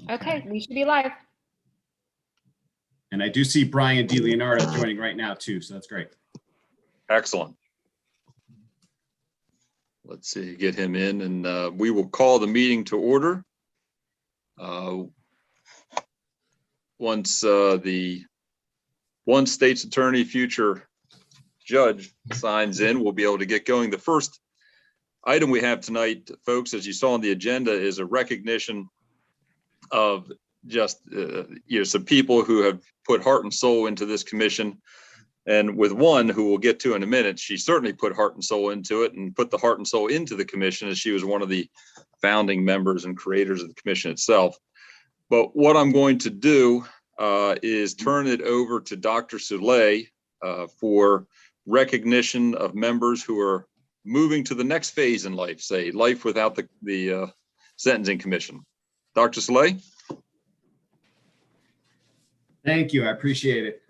Okay, we should be live. And I do see Brian DiLeonardo joining right now too, so that's great. Excellent. Let's see, get him in, and we will call the meeting to order. Once the one state's attorney, future judge, signs in, we'll be able to get going. The first item we have tonight, folks, as you saw on the agenda, is a recognition of just some people who have put heart and soul into this commission. And with one who we'll get to in a minute, she certainly put heart and soul into it and put the heart and soul into the commission, as she was one of the founding members and creators of the commission itself. But what I'm going to do is turn it over to Dr. Soule for recognition of members who are moving to the next phase in life, say life without the Sentencing Commission. Dr. Soule? Thank you, I appreciate it.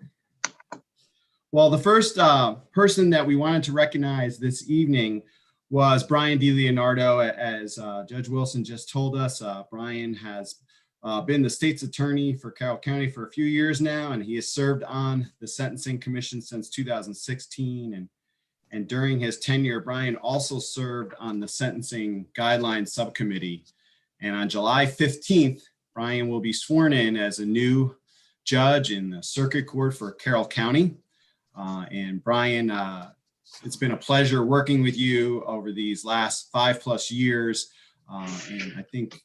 Well, the first person that we wanted to recognize this evening was Brian DiLeonardo. As Judge Wilson just told us, Brian has been the state's attorney for Carroll County for a few years now, and he has served on the Sentencing Commission since 2016. And during his tenure, Brian also served on the Sentencing Guidelines Subcommittee. And on July 15th, Brian will be sworn in as a new judge in the Circuit Court for Carroll County. And Brian, it's been a pleasure working with you over these last 5+ years. And I think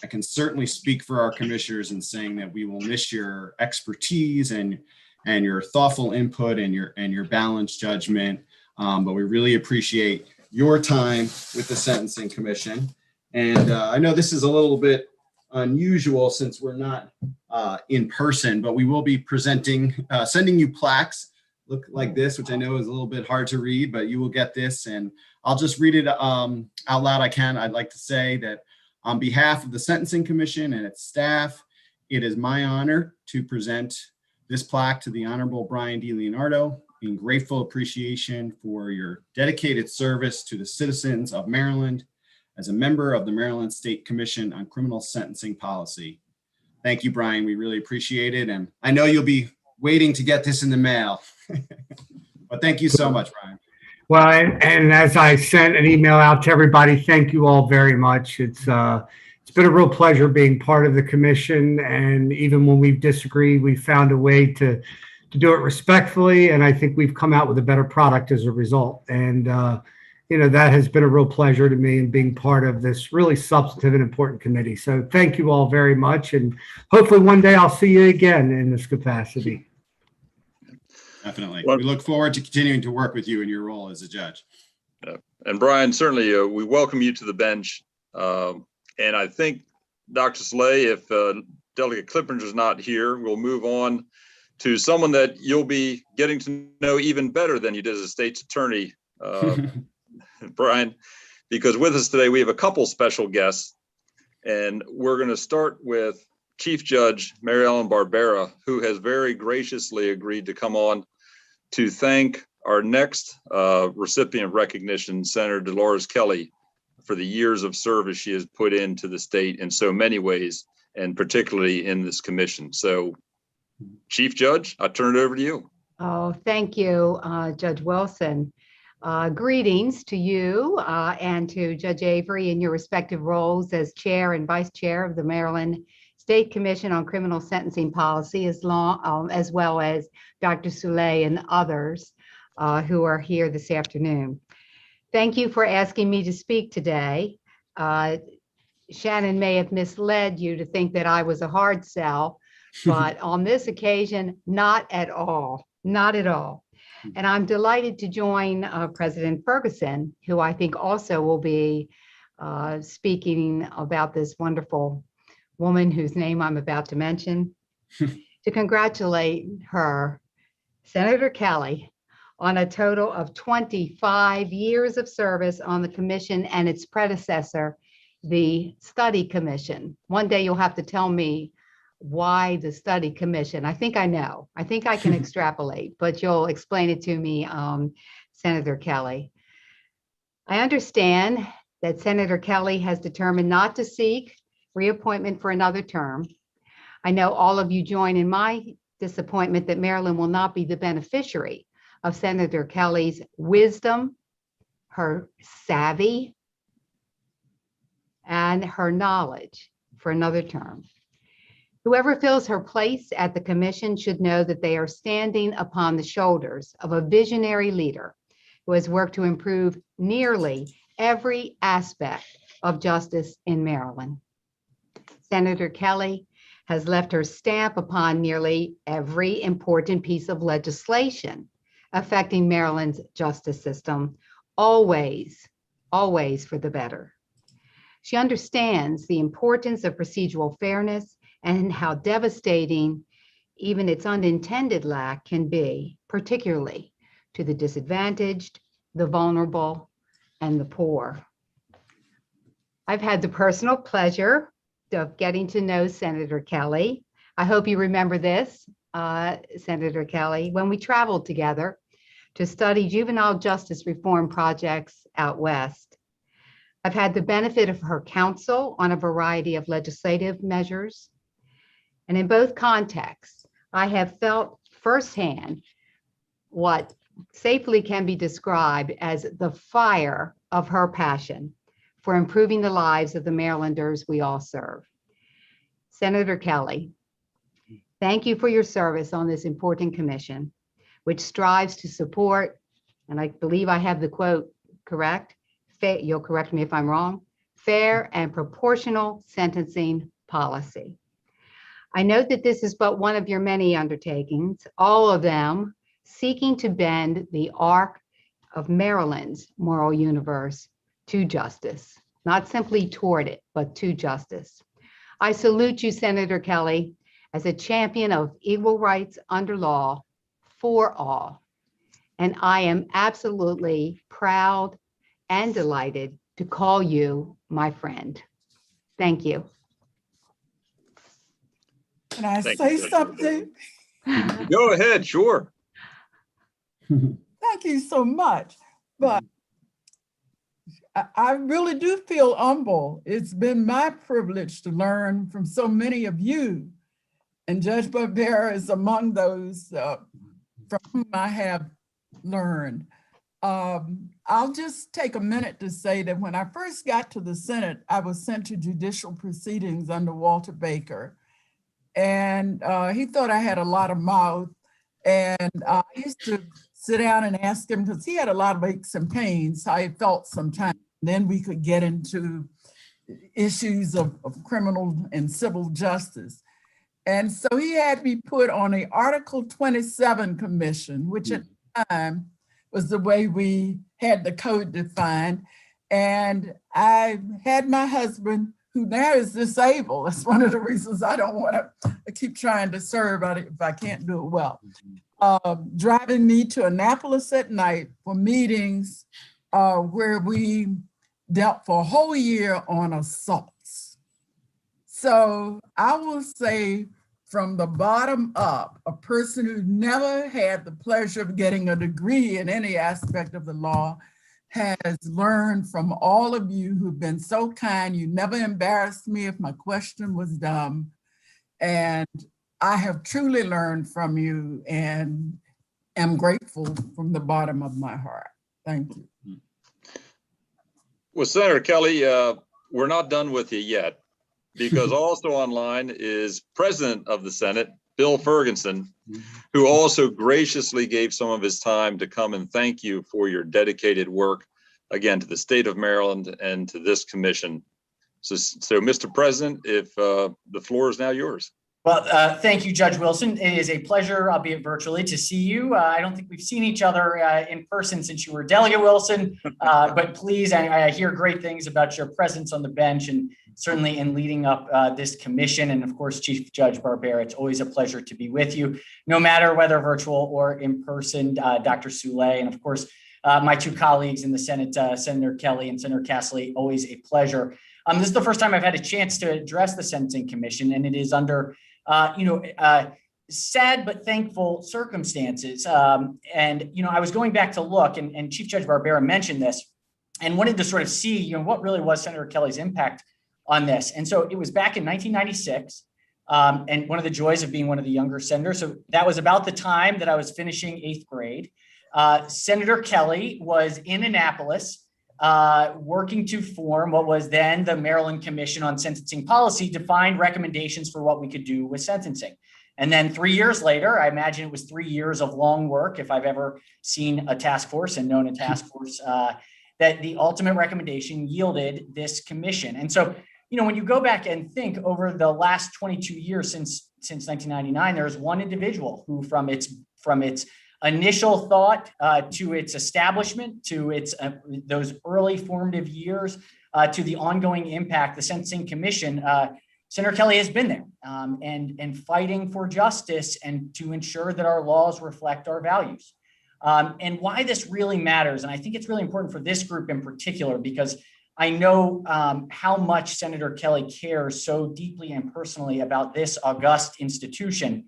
I can certainly speak for our commissioners in saying that we will miss your expertise and your thoughtful input and your balanced judgment. But we really appreciate your time with the Sentencing Commission. And I know this is a little bit unusual since we're not in person, but we will be presenting, sending you plaques. Look like this, which I know is a little bit hard to read, but you will get this, and I'll just read it out loud. I'd like to say that on behalf of the Sentencing Commission and its staff, it is my honor to present this plaque to the Honorable Brian DiLeonardo in grateful appreciation for your dedicated service to the citizens of Maryland as a member of the Maryland State Commission on Criminal Sentencing Policy. Thank you, Brian. We really appreciate it, and I know you'll be waiting to get this in the mail. But thank you so much, Brian. Well, and as I sent an email out to everybody, thank you all very much. It's been a real pleasure being part of the commission, and even when we've disagreed, we've found a way to do it respectfully, and I think we've come out with a better product as a result. And that has been a real pleasure to me in being part of this really substantive and important committee. So thank you all very much, and hopefully one day I'll see you again in this capacity. Definitely. We look forward to continuing to work with you in your role as a judge. And Brian, certainly we welcome you to the bench. And I think, Dr. Soule, if Delegate Clippinger is not here, we'll move on to someone that you'll be getting to know even better than you did as a state's attorney, Brian, because with us today, we have a couple special guests, and we're going to start with Chief Judge Mary Ellen Barbera, who has very graciously agreed to come on to thank our next recipient of recognition, Senator Dolores Kelly, for the years of service she has put into the state in so many ways, and particularly in this commission. So, Chief Judge, I turn it over to you. Oh, thank you, Judge Wilson. Greetings to you and to Judge Avery in your respective roles as Chair and Vice Chair of the Maryland State Commission on Criminal Sentencing Policy, as well as Dr. Soule and others who are here this afternoon. Thank you for asking me to speak today. Shannon may have misled you to think that I was a hard sell, but on this occasion, not at all, not at all. And I'm delighted to join President Ferguson, who I think also will be speaking about this wonderful woman whose name I'm about to mention, to congratulate her, Senator Kelly, on a total of 25 years of service on the commission and its predecessor, the Study Commission. One day you'll have to tell me why the Study Commission. I think I know. I think I can extrapolate, but you'll explain it to me, Senator Kelly. I understand that Senator Kelly has determined not to seek reappointment for another term. I know all of you join in my disappointment that Maryland will not be the beneficiary of Senator Kelly's wisdom, her savvy, and her knowledge for another term. Whoever fills her place at the commission should know that they are standing upon the shoulders of a visionary leader who has worked to improve nearly every aspect of justice in Maryland. Senator Kelly has left her stamp upon nearly every important piece of legislation affecting Maryland's justice system, always for the better. She understands the importance of procedural fairness and how devastating even its unintended lack can be, particularly to the disadvantaged, the vulnerable, and the poor. I've had the personal pleasure of getting to know Senator Kelly. I hope you remember this, Senator Kelly, when we traveled together to study juvenile justice reform projects out west. I've had the benefit of her counsel on a variety of legislative measures. And in both contexts, I have felt firsthand what safely can be described as the fire of her passion for improving the lives of the Marylanders we all serve. Senator Kelly, thank you for your service on this important commission, which strives to support, and I believe I have the quote correct, you'll correct me if I'm wrong, fair and proportional sentencing policy. I note that this is but one of your many undertakings, all of them seeking to bend the arc of Maryland's moral universe to justice, not simply toward it, but to justice. I salute you, Senator Kelly, as a champion of equal rights under law for all. And I am absolutely proud and delighted to call you my friend. Thank you. Can I Thank say you, Judge. something? Go ahead, sure. Thank you so much. But I really do feel humble. It's been my privilege to learn from so many of you. And Judge Barbera is among those from whom I have learned. I'll just take a minute to say that when I first got to the Senate, I was sent to judicial proceedings under Walter Baker. And he thought I had a lot of mouth. And I used to sit down and ask him, because he had a lot of aches and pains, how he felt sometimes. Then we could get into issues of criminal and civil justice. And so he had me put on a Article 27 commission, which at the time was the way we had the code defined. And I had my husband, who now is disabled. That's one of the reasons I don't want to keep trying to serve if I can't do it well. Driving me to Annapolis at night for meetings where we dealt for a whole year on assaults. So I will say from the bottom up, a person who never had the pleasure of getting a degree in any aspect of the law has learned from all of you who've been so kind. You never embarrassed me if my question was dumb. And I have truly learned from you and am grateful from the bottom of my heart. Thank you. Well, Senator Kelly, we're not done with you yet, because also online is President of the Senate, Bill Ferguson, who also graciously gave some of his time to come and thank you for your dedicated work, again, to the state of Maryland and to this commission. So Mr. President, if the floor is now yours. Well, thank you, Judge Wilson. It is a pleasure, albeit virtually, to see you. I don't think we've seen each other in person since you were Delegate Wilson, but please, I hear great things about your presence on the bench and certainly in leading up this commission. And of course, Chief Judge Barbera, it's always a pleasure to be with you, no matter whether virtual or in person, Dr. Soule, and of course, my two colleagues in the Senate, Senator Kelly and Senator Casserly, always a pleasure. This is the first time I've had a chance to address the Sentencing Commission, and it is under sad but thankful circumstances. And I was going back to look, and Chief Judge Barbera mentioned this, and wanted to sort of see, what really was Senator Kelly's impact on this. And so it was back in 1996. And one of the joys of being one of the younger senators. So that was about the time that I was finishing 8th grade. Senator Kelly was in Annapolis, working to form what was then the Maryland Commission on Sentencing Policy to find recommendations for what we could do with sentencing. And then 3 years later, I imagine it was 3 years of long work, if I've ever seen a task force and known a task force, that the ultimate recommendation yielded this commission. And so, you know, when you go back and think over the last 22 years since 1999, there's one individual who from its initial thought to its establishment, to its those early formative years, to the ongoing impact, the Sentencing Commission, Senator Kelly has been there and fighting for justice and to ensure that our laws reflect our values. And why this really matters, and I think it's really important for this group in particular, because I know how much Senator Kelly cares so deeply and personally about this august institution.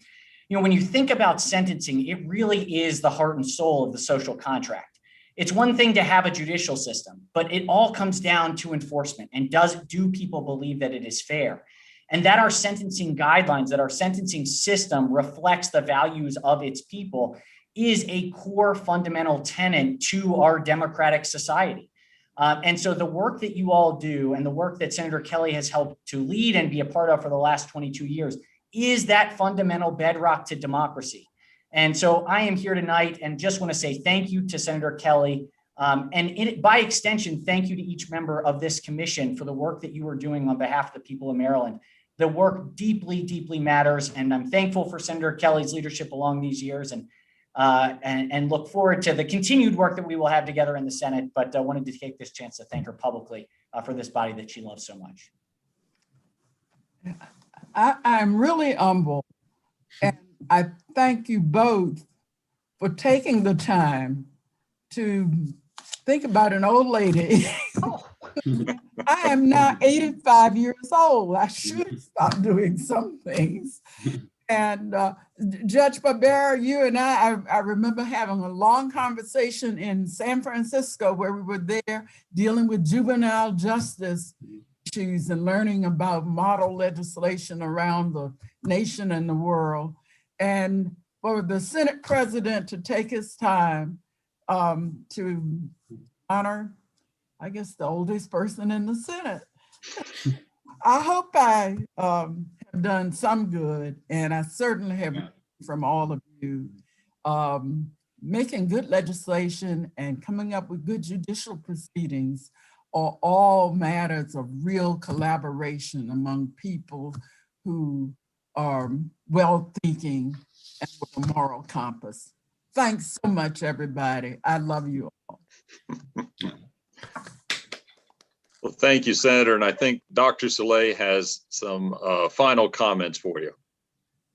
You know, when you think about sentencing, it really is the heart and soul of the social contract. It's one thing to have a judicial system, but it all comes down to enforcement. And do people believe that it is fair? And that our sentencing guidelines, that our sentencing system reflects the values of its people is a core fundamental tenet to our democratic society. And so the work that you all do and the work that Senator Kelly has helped to lead and be a part of for the last 22 years is that fundamental bedrock to democracy. And so I am here tonight and just want to say thank you to Senator Kelly. By extension, thank you to each member of this commission for the work that you are doing on behalf of the people of Maryland. The work deeply, deeply matters. And I'm thankful for Senator Kelly's leadership along these years and look forward to the continued work that we will have together in the Senate, but wanted to take this chance to thank her publicly for this body that she loves so much. I'm really humble, and I thank you both for taking the time to think about an old lady. I am now 85 years old. I should stop doing some things. And Judge Barbera, you and I remember having a long conversation in San Francisco where we were there dealing with juvenile justice issues and learning about model legislation around the nation and the world. And for the Senate president to take his time to honor, I guess, the oldest person in the Senate. I hope I have done some good, and I certainly have from all of you, making good legislation and coming up with good judicial proceedings are all matters of real collaboration among people who are well-thinking and with a moral compass. Thanks so much, everybody. I love you all. Well, thank you, Senator. And I think Dr. Soleil has some final comments for you.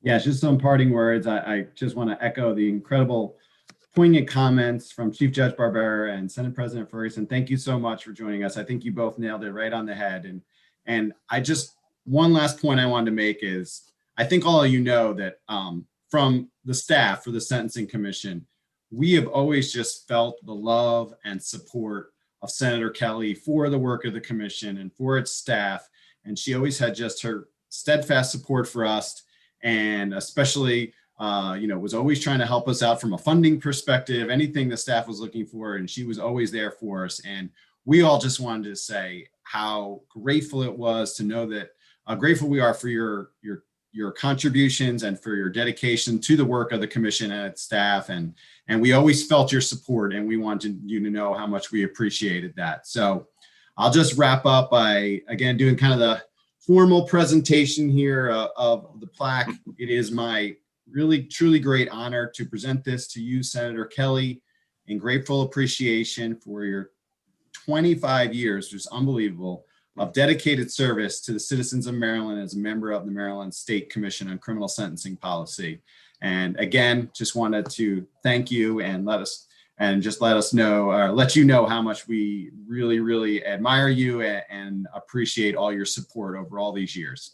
Yeah, just some parting words. I just want to echo the incredible poignant comments from Chief Judge Barbera and Senate President Ferguson. Thank you so much for joining us. I think you both nailed it right on the head. And I just, one last point I wanted to make is, I think all of you know that from the staff for the Sentencing Commission, we have always just felt the love and support of Senator Kelly for the work of the commission and for its staff. And she always had just her steadfast support for us, and especially, was always trying to help us out from a funding perspective, anything the staff was looking for, and she was always there for us. And we all just wanted to say how grateful it was to know that, grateful we are for your contributions and for your dedication to the work of the commission and its staff. And we always felt your support, and we wanted you to know how much we appreciated that. So I'll just wrap up by, again, doing kind of the formal presentation here of the plaque. It is my really, truly great honor to present this to you, Senator Kelly, in grateful appreciation for your 25 years, which is unbelievable, of dedicated service to the citizens of Maryland as a member of the Maryland State Commission on Criminal Sentencing Policy. And again, just wanted to thank you and let us know, or let you know how much we really, really admire you and appreciate all your support over all these years.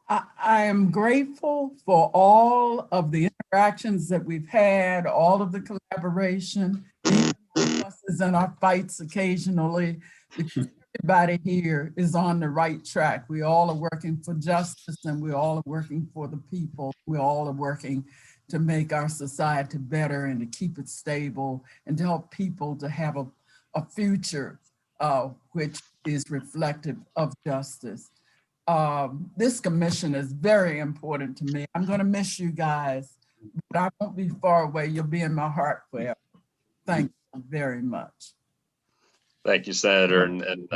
I am grateful for all of the interactions that we've had, all of the collaboration, even our fusses and our fights occasionally, the everybody here is on the right track. We all are working for justice, and we all are working for the people. We all are working to make our society better and to keep it stable and to help people to have a future which is reflective of justice. This commission is very important to me. I'm going to miss you guys, but I won't be far away. You'll be in my heart forever. Thank you very much. Thank you, Senator. And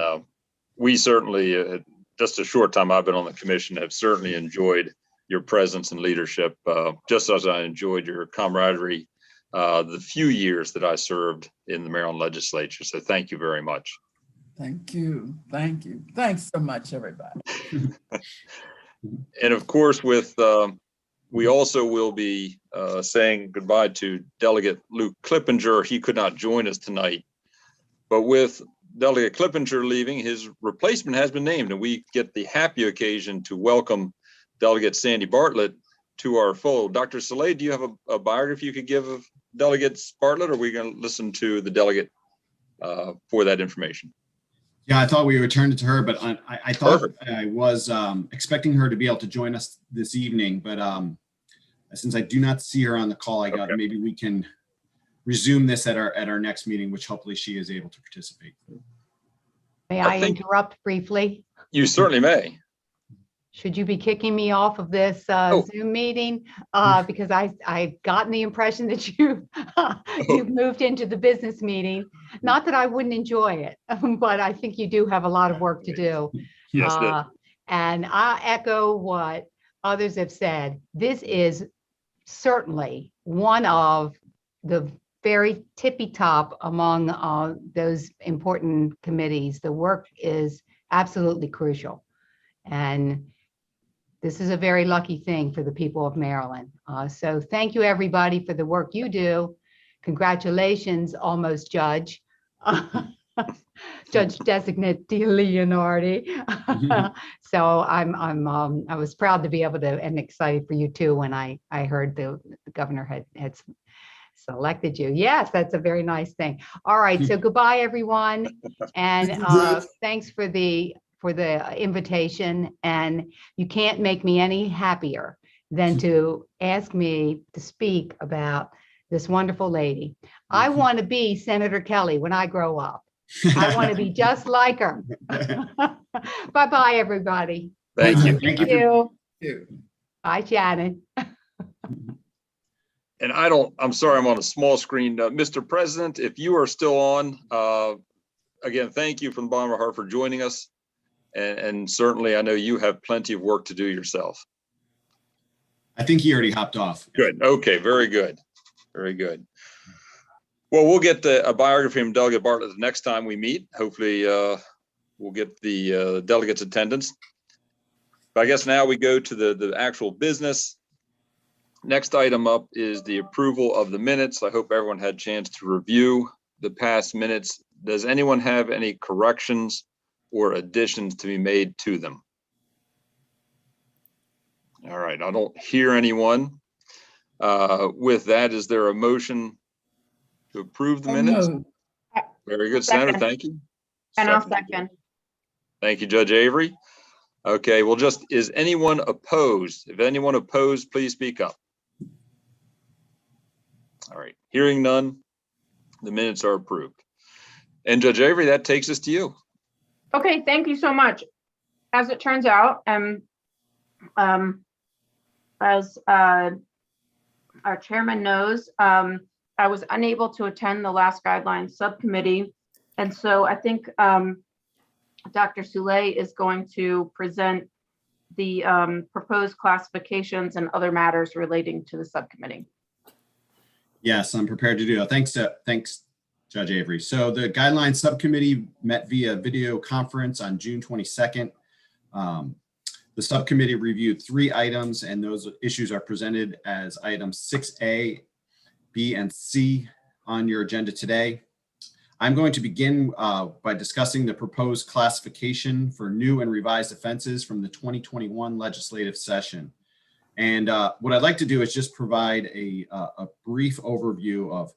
we certainly, just a short time I've been on the commission, have certainly enjoyed your presence and leadership, just as I enjoyed your camaraderie the few years that I served in the Maryland legislature. So thank you very much. Thank you. Thank you. Thanks so much, everybody. And of course, we also will be saying goodbye to Delegate Luke Clippinger. He could not join us tonight, but with Delegate Clippinger leaving, his replacement has been named, and we get the happy occasion to welcome Delegate Sandy Bartlett to our fold. Dr. Saleh, do you have a biography you could give of Delegate Bartlett, or are we going to listen to the delegate for that information? Yeah, I thought we would turn it to her, but I thought Perfect. I was expecting her to be able to join us this evening, but since I do not see her on the call, I got maybe we can resume this at our next meeting, which hopefully she is able to participate. May I I think- interrupt briefly? You certainly may. Should you be kicking me off of this Oh. Zoom meeting? Because I've gotten the impression that you've moved into the business meeting. Not that I wouldn't enjoy it, but I think you do have a lot of work to do. Yes, And I echo what others have said. This is certainly one of the very tippy top among those important committees. The work is absolutely crucial. And this is a very lucky thing for the people of Maryland. So thank you, everybody, for the work you do. Congratulations, almost Judge. Judge Designate DeLeonardi. So I was proud to be able to, and excited for you too when I heard the governor had selected you. Yes, that's a very nice thing. All right, so goodbye, everyone, and thanks for the invitation. And you can't make me any happier than to ask me to speak about this wonderful lady. I want to be Senator Kelly when I grow up. I want to be just like her. Bye-bye, everybody. Thank you. Thank Thank you. you. Bye, Shannon. And I'm sorry, I'm on a small screen. Mr. President, if you are still on, again, thank you from the bottom of our heart for joining us. And certainly, I know you have plenty of work to do yourself. I think he already hopped off. Good. Okay. Very good. Very good. Well, we'll get a biography from Delegate Bartlett the next time we meet. Hopefully, we'll get the delegates' attendance. But I guess now we go to the actual business. Next item up is the approval of the minutes. I hope everyone had a chance to review the past minutes. Does anyone have any corrections or additions to be made to them? All right, I don't hear anyone. With that, is there a motion to approve the minutes? No. Very good, Second. Senator, thank you. And I'll second. Thank you, Judge Avery. Okay, well, is anyone opposed? If anyone opposed, please speak up. All right, hearing none, the minutes are approved. And Judge Avery, that takes us to you. Okay, thank you so much. As it turns out, as our chairman knows, I was unable to attend the last guidelines subcommittee. And so I think Dr. Soule is going to present the proposed classifications and other matters relating to the subcommittee. Yes, I'm prepared to do that. Thanks, Judge Avery. So the guidelines subcommittee met via video conference on June 22nd. The subcommittee reviewed 3 items, and those issues are presented as items 6A, B, and C on your agenda today. I'm going to begin by discussing the proposed classification for new and revised offenses from the 2021 legislative session. And what I'd like to do is just provide a brief overview of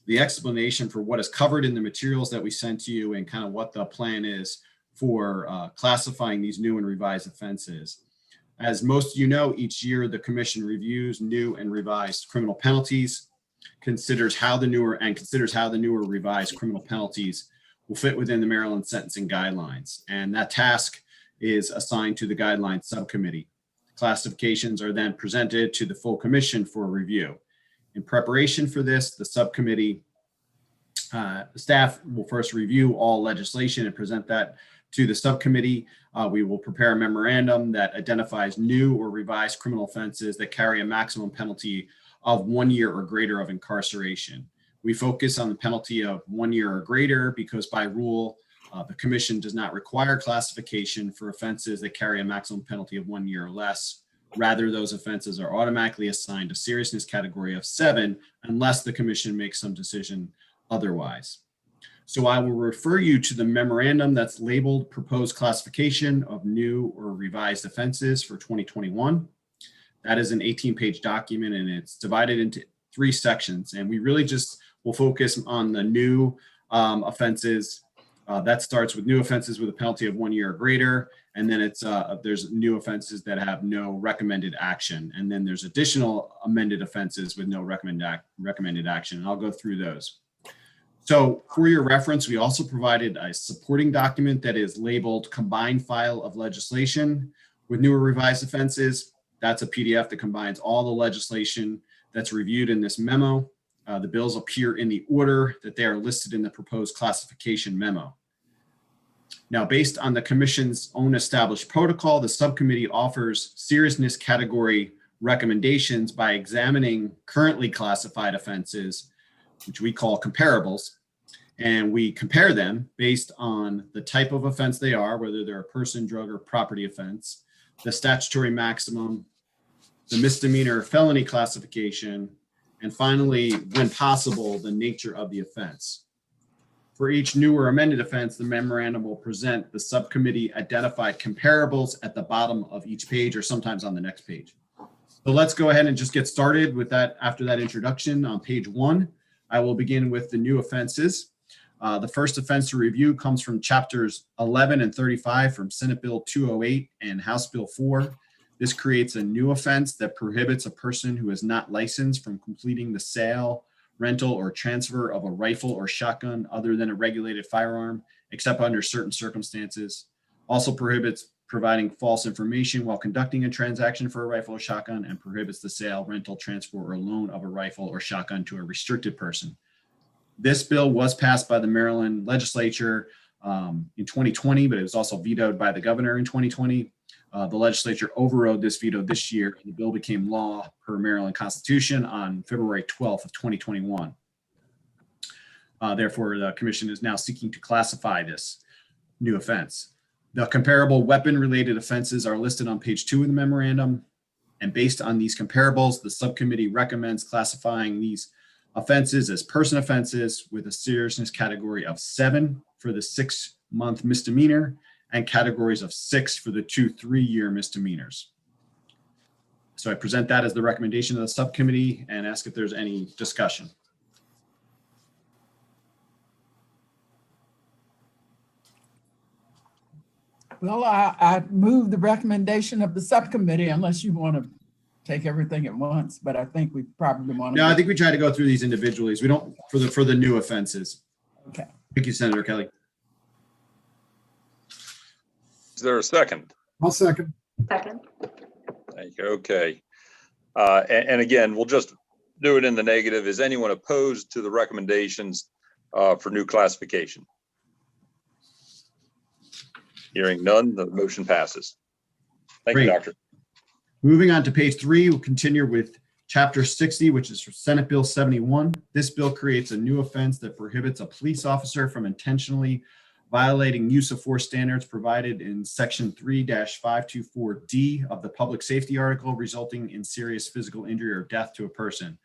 the explanation for what is covered in the materials that we sent to you and kind of what the plan is for classifying these new and revised offenses. As most of you know, each year the commission reviews new and revised criminal penalties, considers how the newer revised criminal penalties will fit within the Maryland sentencing guidelines. And that task is assigned to the guidelines subcommittee. Classifications are then presented to the full commission for review. In preparation for this, the subcommittee staff will first review all legislation and present that to the subcommittee. We will prepare a memorandum that identifies new or revised criminal offenses that carry a maximum penalty of 1 year or greater of incarceration. We focus on the penalty of 1 year or greater because by rule, the commission does not require classification for offenses that carry a maximum penalty of 1 year or less. Rather, those offenses are automatically assigned a seriousness category of 7 unless the commission makes some decision otherwise. So I will refer you to the memorandum that's labeled proposed classification of new or revised offenses for 2021. That is an 18-page document and it's divided into 3 sections. And we really just will focus on the new offenses. That starts with new offenses with a penalty of 1 year or greater. And then there's new offenses that have no recommended action. And then there's additional amended offenses with no recommended action. And I'll go through those. So for your reference, we also provided a supporting document that is labeled combined file of legislation with new or revised offenses. That's a PDF that combines all the legislation that's reviewed in this memo. The bills appear in the order that they are listed in the proposed classification memo. Now, based on the commission's own established protocol, the subcommittee offers seriousness category recommendations by examining currently classified offenses, which we call comparables, and we compare them based on the type of offense they are, whether they're a person, drug, or property offense, the statutory maximum, the misdemeanor or felony classification, and finally, when possible, the nature of the offense. For each new or amended offense, the memorandum will present the subcommittee identified comparables at the bottom of each page or sometimes on the next page. So let's go ahead and just get started with that. After that introduction on page 1, I will begin with the new offenses. The first offense to review comes from chapters 11 and 35 from Senate Bill 208 and House Bill 4. This creates a new offense that prohibits a person who is not licensed from completing the sale, rental, or transfer of a rifle or shotgun other than a regulated firearm, except under certain circumstances. Also prohibits providing false information while conducting a transaction for a rifle or shotgun, and prohibits the sale, rental, transfer, or loan of a rifle or shotgun to a restricted person. This bill was passed by the Maryland legislature in 2020, but it was also vetoed by the governor in 2020. The legislature overrode this veto this year, and the bill became law per Maryland Constitution on February 12th of 2021. Therefore, the commission is now seeking to classify this new offense. The comparable weapon-related offenses are listed on page 2 of the memorandum, and based on these comparables, the subcommittee recommends classifying these offenses as person offenses with a seriousness category of 7 for the 6-month misdemeanor and categories of 6 for the 2 3-year misdemeanors. So I present that as the recommendation of the subcommittee and ask if there's any discussion. Well, I move the recommendation of the subcommittee unless you want to take everything at once, but I think we probably want to. No, I think we try to go through these individually. We don't for the new offenses. Okay. Thank you, Senator Kelly. Is there a second? I'll second. Second. Thank you. Okay. And again, we'll just do it in the negative. Is anyone opposed to the recommendations for new classification? Hearing none, the motion passes. Thank you, Great. Doctor. Moving on to page 3, we'll continue with Chapter 60, which is for Senate Bill 71. This bill creates a new offense that prohibits a police officer from intentionally violating use of force standards provided in Section 3-524D of the Public Safety Article, resulting in serious physical injury or death to a person.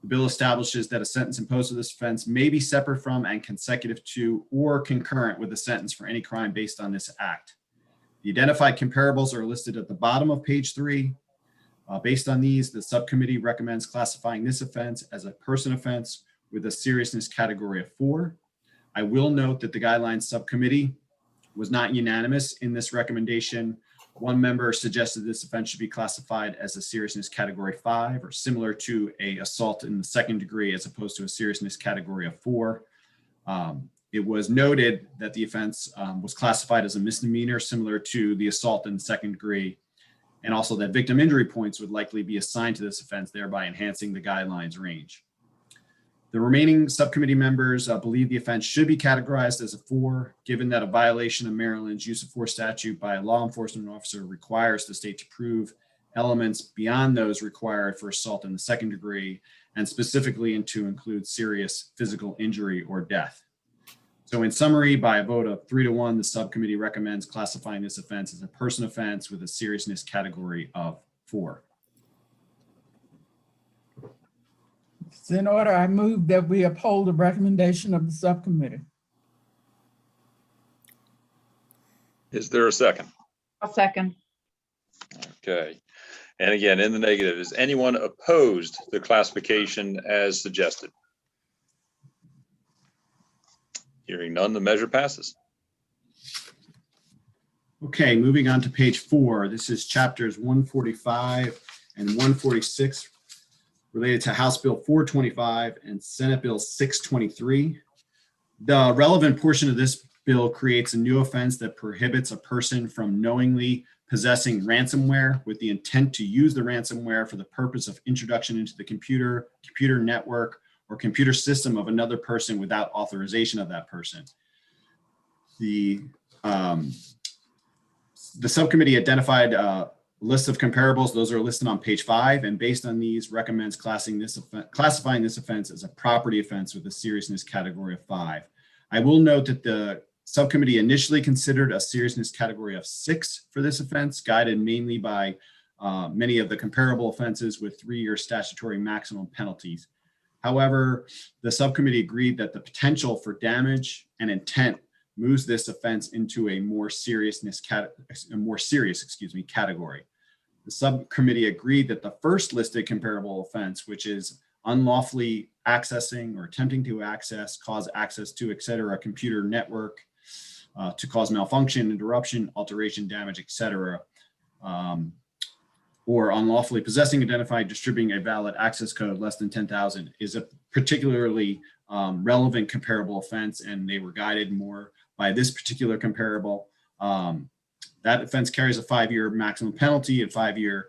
The bill establishes that a sentence imposed for this offense may be separate from and consecutive to or concurrent with a sentence for any crime based on this act. The identified comparables are listed at the bottom of page 3. Based on these, the subcommittee recommends classifying this offense as a person offense with a seriousness category of 4. I will note that the guidelines subcommittee was not unanimous in this recommendation. One member suggested this offense should be classified as a seriousness category 5 or similar to a assault in the second degree as opposed to a seriousness category of 4. It was noted that the offense was classified as a misdemeanor similar to the assault in the second degree, and also that victim injury points would likely be assigned to this offense, thereby enhancing the guidelines range. The remaining subcommittee members believe the offense should be categorized as a 4, given that a violation of Maryland's use of force statute by a law enforcement officer requires the state to prove elements beyond those required for assault in the second degree, and specifically to include serious physical injury or death. So in summary, by a vote of 3-1, the subcommittee recommends classifying this offense as a person offense with a seriousness category of 4. It's in order, I move that we uphold the recommendation of the subcommittee. Is there a second? I'll second. Okay. And again, in the negative, is anyone opposed to the classification as suggested? Hearing none, the measure passes. Okay, moving on to page 4. This is chapters 145 and 146 related to House Bill 425 and Senate Bill 623. The relevant portion of this bill creates a new offense that prohibits a person from knowingly possessing ransomware with the intent to use the ransomware for the purpose of introduction into the computer network, or computer system of another person without authorization of that person. The subcommittee identified a list of comparables. Those are listed on page 5, and based on these, recommends classifying this offense as a property offense with a seriousness category of 5. I will note that the subcommittee initially considered a seriousness category of 6 for this offense, guided mainly by many of the comparable offenses with 3-year statutory maximum penalties. However, the subcommittee agreed that the potential for damage and intent moves this offense into a more serious category. The subcommittee agreed that the first listed comparable offense, which is unlawfully accessing or attempting to access, cause access to, etc., a computer network to cause malfunction, interruption, alteration, damage, etc., or unlawfully possessing, identifying, distributing a valid access code less than 10,000 is a particularly relevant comparable offense, and they were guided more by this particular comparable. That offense carries a 5-year maximum penalty and potential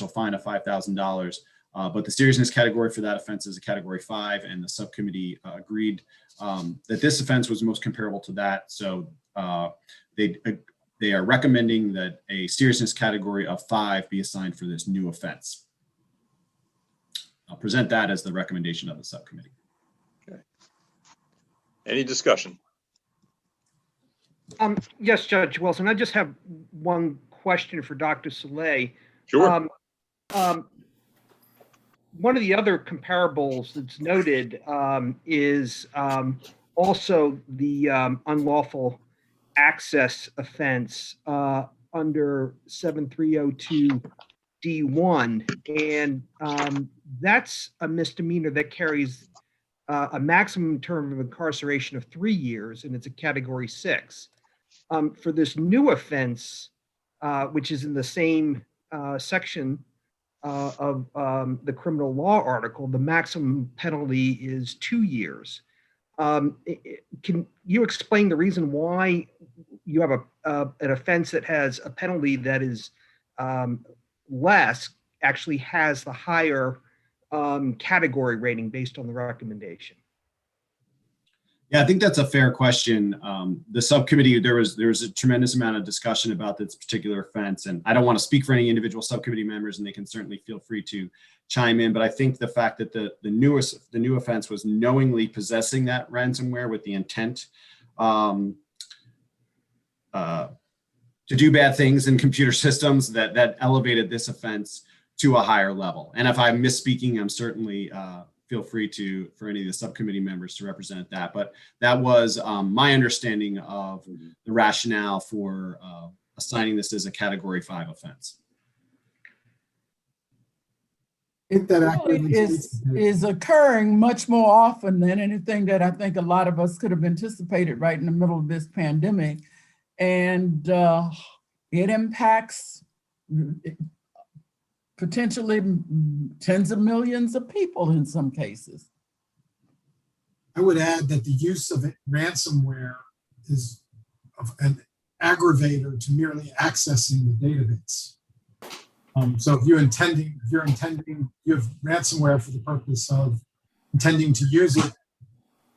fine of $5,000. But the seriousness category for that offense is a category 5, and the subcommittee agreed that this offense was most comparable to that. So they are recommending that a seriousness category of 5 be assigned for this new offense. I'll present that as the recommendation of the subcommittee. Okay. Any discussion? Yes, Judge Wilson, I just have one question for Dr. Soule. Sure. One of the other comparables that's noted is also the unlawful access offense under 7302 D1, and that's a misdemeanor that carries a maximum term of incarceration of 3 years, and it's a category 6. For this new offense, which is in the same section of the criminal law article, the maximum penalty is 2 years. Can you explain the reason why you have an offense that has a penalty that is less, actually has the higher category rating based on the recommendation? Yeah, I think that's a fair question. The subcommittee, there was a tremendous amount of discussion about this particular offense, and I don't want to speak for any individual subcommittee members, and they can certainly feel free to chime in. But I think the fact that the new offense was knowingly possessing that ransomware with the intent to do bad things in computer systems, that elevated this offense to a higher level. And if I'm misspeaking, I'm certainly feel free for any of the subcommittee members to represent that. But that was my understanding of the rationale for assigning this as a category 5 offense. Ain't that accurately stated? is occurring much more often than anything that I think a lot of us could have anticipated right in the middle of this pandemic. And it impacts potentially tens of millions of people in some cases. I would add that the use of ransomware is an aggravator to merely accessing the database. So if you have ransomware for the purpose of intending to use it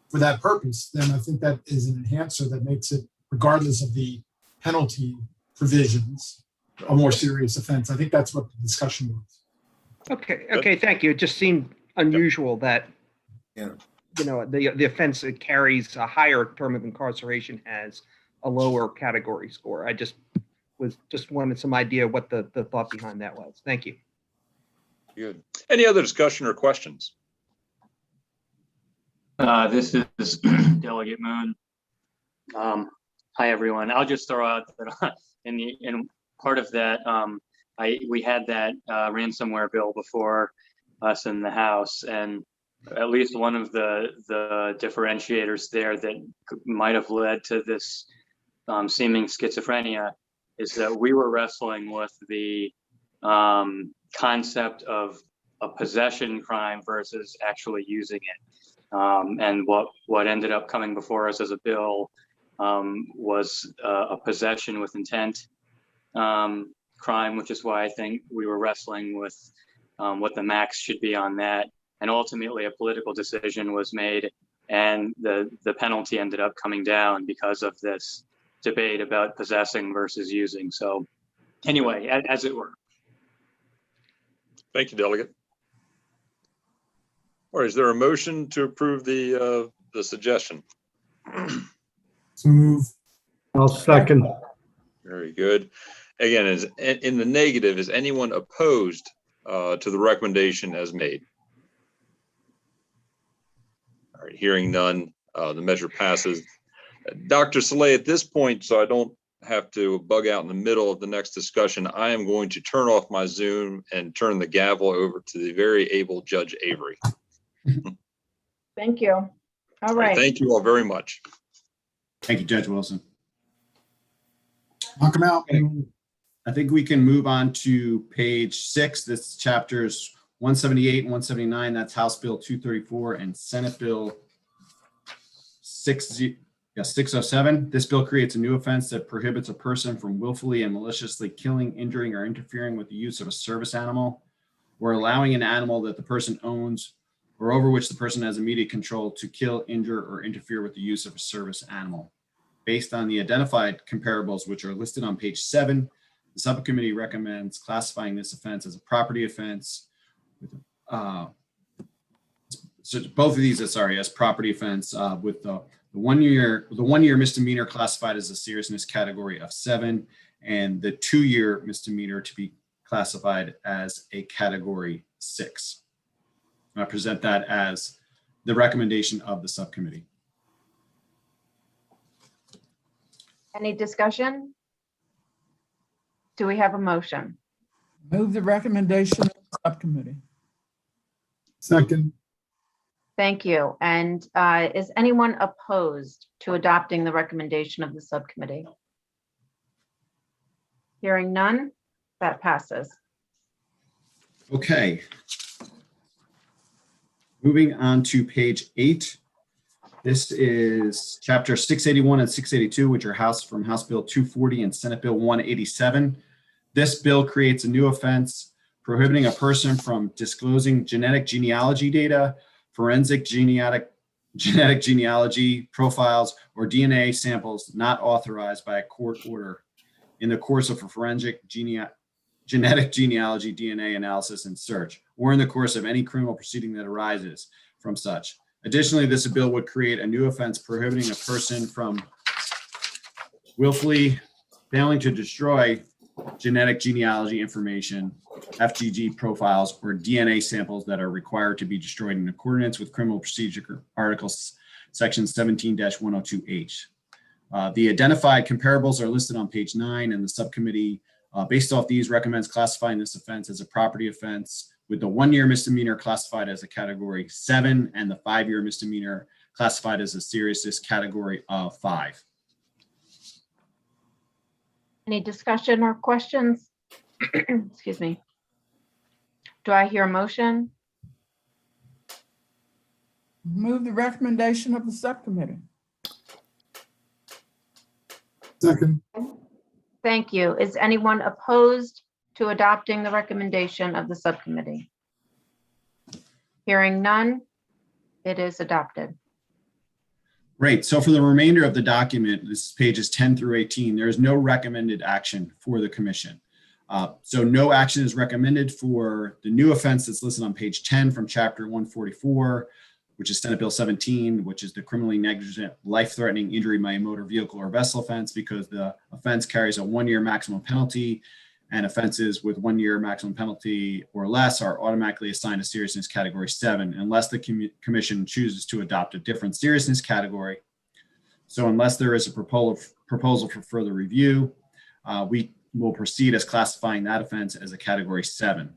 for that purpose, then I think that is an enhancer that makes it, regardless of the penalty provisions, a more serious offense. I think that's what the discussion was. Okay, thank you. It just seemed unusual that, you know, the offense that carries a higher term of incarceration has a lower category score. I just wanted some idea what the thought behind that was. Thank you. Good. Any other discussion or questions? This is Delegate Moon. Hi, everyone. I'll just throw out that in part of that, we had that ransomware bill before us in the House, and at least one of the differentiators there that might have led to this seeming schizophrenia is that we were wrestling with the concept of a possession crime versus actually using it. And what ended up coming before us as a bill was a possession with intent crime, which is why I think we were wrestling with what the max should be on that. And ultimately a political decision was made, and the penalty ended up coming down because of this debate about possessing versus using. So anyway, as it were. Thank you, Delegate. Or is there a motion to approve the suggestion? So move. I'll second. Very good. Again, is in the negative, is anyone opposed to the recommendation as made? All right, hearing none, the measure passes. Dr. Saleh, at this point, so I don't have to bug out in the middle of the next discussion, I am going to turn off my Zoom and turn the gavel over to the very able Judge Avery. Thank you. All right. Thank you all very much. Thank you, Judge Wilson. Knock them out. Okay. I think we can move on to page 6. This chapters 178 and 179. That's House Bill 234 and Senate Bill 607. This bill creates a new offense that prohibits a person from willfully and maliciously killing, injuring, or interfering with the use of a service animal, or allowing an animal that the person owns or over which the person has immediate control to kill, injure, or interfere with the use of a service animal. Based on the identified comparables, which are listed on page 7, the subcommittee recommends classifying this offense as a property offense. So both of these, as property offense, with the 1 year misdemeanor classified as a seriousness category of 7, and the 2-year misdemeanor to be classified as a category 6. I present that as the recommendation of the subcommittee. Any discussion? Do we have a motion? Move the recommendation of the subcommittee. Second. Thank you. And is anyone opposed to adopting the recommendation of the subcommittee? Hearing none, that passes. Okay. Moving on to page 8. This is chapter 681 and 682, which are from House Bill 240 and Senate Bill 187. This bill creates a new offense prohibiting a person from disclosing genetic genealogy data, forensic genetic genealogy profiles, or DNA samples not authorized by a court order in the course of a forensic genetic genealogy DNA analysis and search, or in the course of any criminal proceeding that arises from such. Additionally, this bill would create a new offense prohibiting a person from willfully failing to destroy genetic genealogy information, FGG profiles, or DNA samples that are required to be destroyed in accordance with Criminal Procedure Articles Section 17-102H. The identified comparables are listed on page 9, and the subcommittee, based off these, recommends classifying this offense as a property offense with the 1-year misdemeanor classified as a category 7 and the 5-year misdemeanor classified as a seriousness category of 5. Any discussion or questions? Excuse me. Do I hear a motion? Move the recommendation of the subcommittee. Second, Thank you. Is anyone opposed to adopting the recommendation of the subcommittee? Hearing none, it is adopted. Great. So for the remainder of the document, this is pages 10 through 18, there is no recommended action for the commission. So no action is recommended for the new offense that's listed on page 10 from chapter 144, which is Senate Bill 17, which is the criminally negligent, life-threatening injury by a motor vehicle or vessel offense, because the offense carries a 1-year maximum penalty, and offenses with 1-year maximum penalty or less are automatically assigned a seriousness category 7, unless the commission chooses to adopt a different seriousness category. So unless there is a proposal for further review, we will proceed as classifying that offense as a category 7.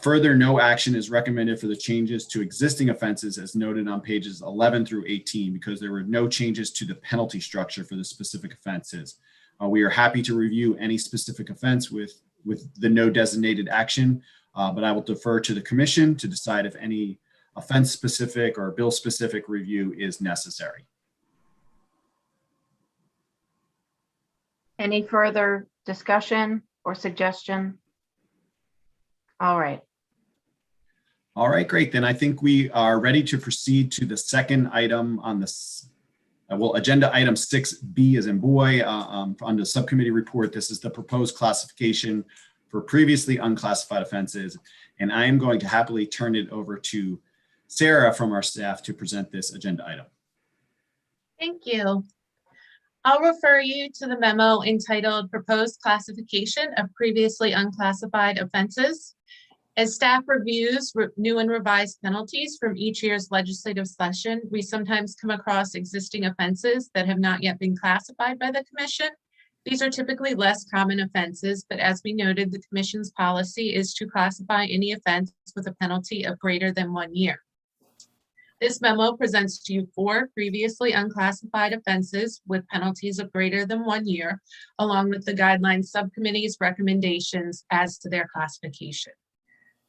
Further, no action is recommended for the changes to existing offenses as noted on pages 11 through 18, because there were no changes to the penalty structure for the specific offenses. We are happy to review any specific offense with the no designated action, but I will defer to the commission to decide if any offense-specific or bill-specific review is necessary. Any further discussion or suggestion? All right. All right, great. Then I think we are ready to proceed to the second item on this. Agenda item 6B as in boy, on the subcommittee report. This is the proposed classification for previously unclassified offenses. And I am going to happily turn it over to Sarah from our staff to present this agenda item. Thank you. I'll refer you to the memo entitled Proposed Classification of Previously Unclassified Offenses. As staff reviews new and revised penalties from each year's legislative session, we sometimes come across existing offenses that have not yet been classified by the commission. These are typically less common offenses, but as we noted, the commission's policy is to classify any offense with a penalty of greater than 1 year. This memo presents to you 4 previously unclassified offenses with penalties of greater than 1 year, along with the guidelines subcommittee's recommendations as to their classification.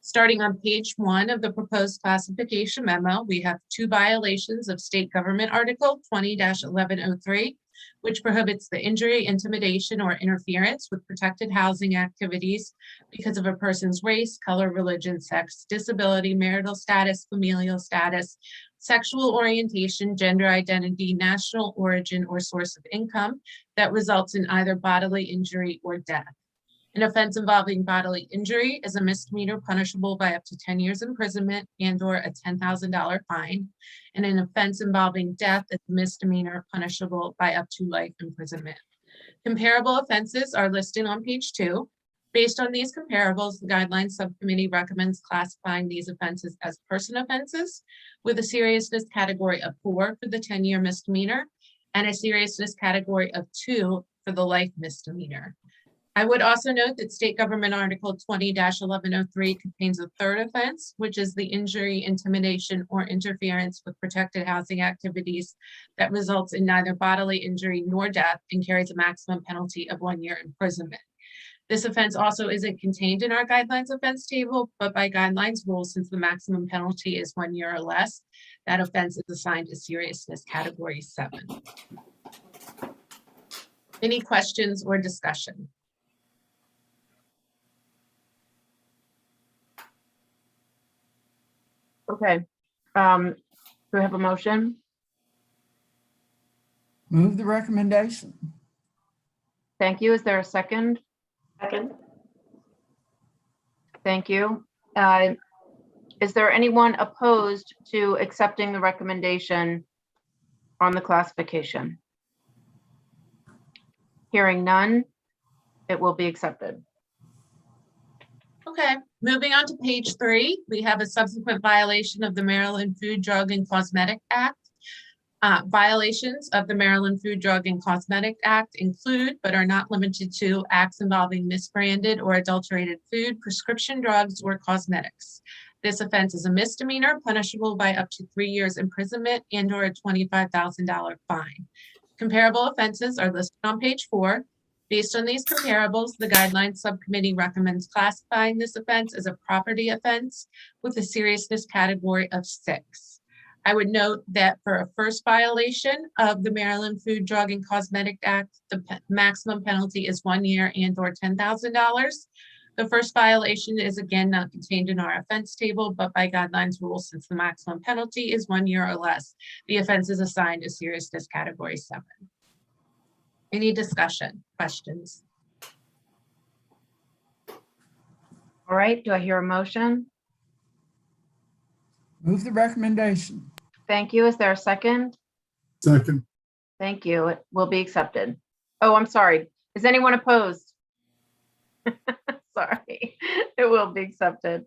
Starting on page 1 of the proposed classification memo, we have 2 violations of State Government Article 20-1103, which prohibits the injury, intimidation, or interference with protected housing activities because of a person's race, color, religion, sex, disability, marital status, familial status, sexual orientation, gender identity, national origin, or source of income that results in either bodily injury or death. An offense involving bodily injury is a misdemeanor punishable by up to 10 years imprisonment and/or a $10,000 fine. And an offense involving death is a misdemeanor punishable by up to life imprisonment. Comparable offenses are listed on page 2. Based on these comparables, the guidelines subcommittee recommends classifying these offenses as person offenses with a seriousness category of 4 for the 10-year misdemeanor and a seriousness category of 2 for the life misdemeanor. I would also note that State Government Article 20-1103 contains a 3rd offense, which is the injury, intimidation, or interference with protected housing activities that results in neither bodily injury nor death and carries a maximum penalty of 1 year imprisonment. This offense also isn't contained in our guidelines offense table, but by guidelines rules, since the maximum penalty is 1 year or less, that offense is assigned a seriousness category 7. Any questions or discussion? Okay. Do we have a motion? Move the recommendation. Thank you. Is there a second? Second. Thank you. Is there anyone opposed to accepting the recommendation on the classification? Hearing none, it will be accepted. Okay, moving on to page 3, we have a subsequent violation of the Maryland Food, Drug, and Cosmetic Act. Violations of the Maryland Food, Drug, and Cosmetic Act include, but are not limited to, acts involving misbranded or adulterated food, prescription drugs, or cosmetics. This offense is a misdemeanor punishable by up to 3 years imprisonment and/or a $25,000 fine. Comparable offenses are listed on page 4. Based on these comparables, the Guidelines Subcommittee recommends classifying this offense as a property offense with a seriousness category of 6. I would note that for a first violation of the Maryland Food, Drug, and Cosmetic Act, the maximum penalty is 1 year and/or $10,000. The first violation is again not contained in our offense table, but by guidelines rules, since the maximum penalty is 1 year or less, the offense is assigned a seriousness category 7. Any discussion, questions? All right, do I hear a motion? Move the recommendation. Thank you. Is there a second? Second. Thank you. It will be accepted. Oh, I'm sorry. Is anyone opposed? Sorry, it will be accepted.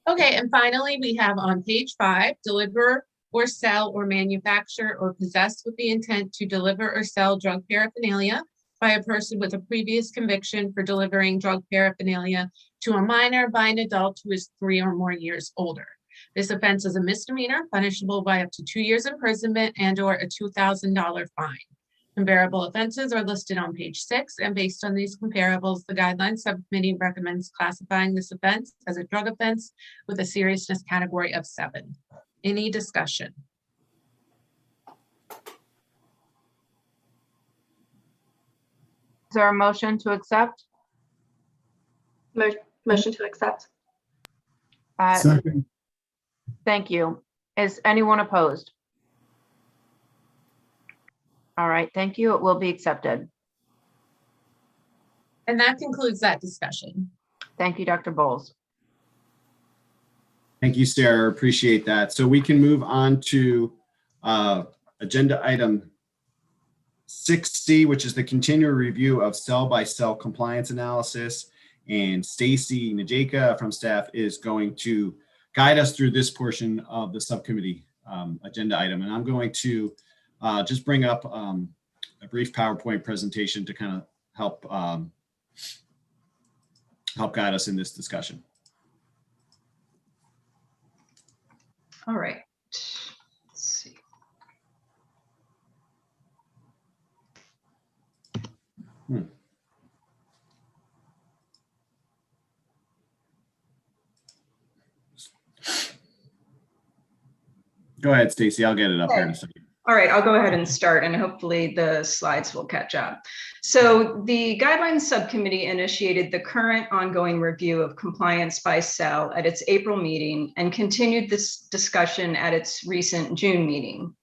Okay, and finally, we have on page 5, deliver or sell or manufacture or possess with the intent to deliver or sell drug paraphernalia by a person with a previous conviction for delivering drug paraphernalia to a minor by an adult who is 3 or more years older. This offense is a misdemeanor punishable by up to 2 years imprisonment and/or a $2,000 fine. Comparable offenses are listed on page 6, and based on these comparables, the Guidelines Subcommittee recommends classifying this offense as a drug offense with a seriousness category of 7. Any discussion? Is there a motion to accept? Motion to accept. Second. Thank you. Is anyone opposed? All right, thank you. It will be accepted. And that concludes that discussion. Thank you, Dr. Bowles. Thank you, Sarah. Appreciate that. So we can move on to agenda item 6C, which is the continual review of cell-by-cell compliance analysis. And Stacy Najeka from staff is going to guide us through this portion of the subcommittee agenda item. And I'm going to just bring up a brief PowerPoint presentation to kind of help guide us in this discussion. All right. Let's see. Go ahead, Stacy. I'll get it up here in a second. All right, I'll go ahead and start, and hopefully the slides will catch up. So the Guidelines Subcommittee initiated the current ongoing review of compliance by cell at its April meeting and continued this discussion at its recent June meeting.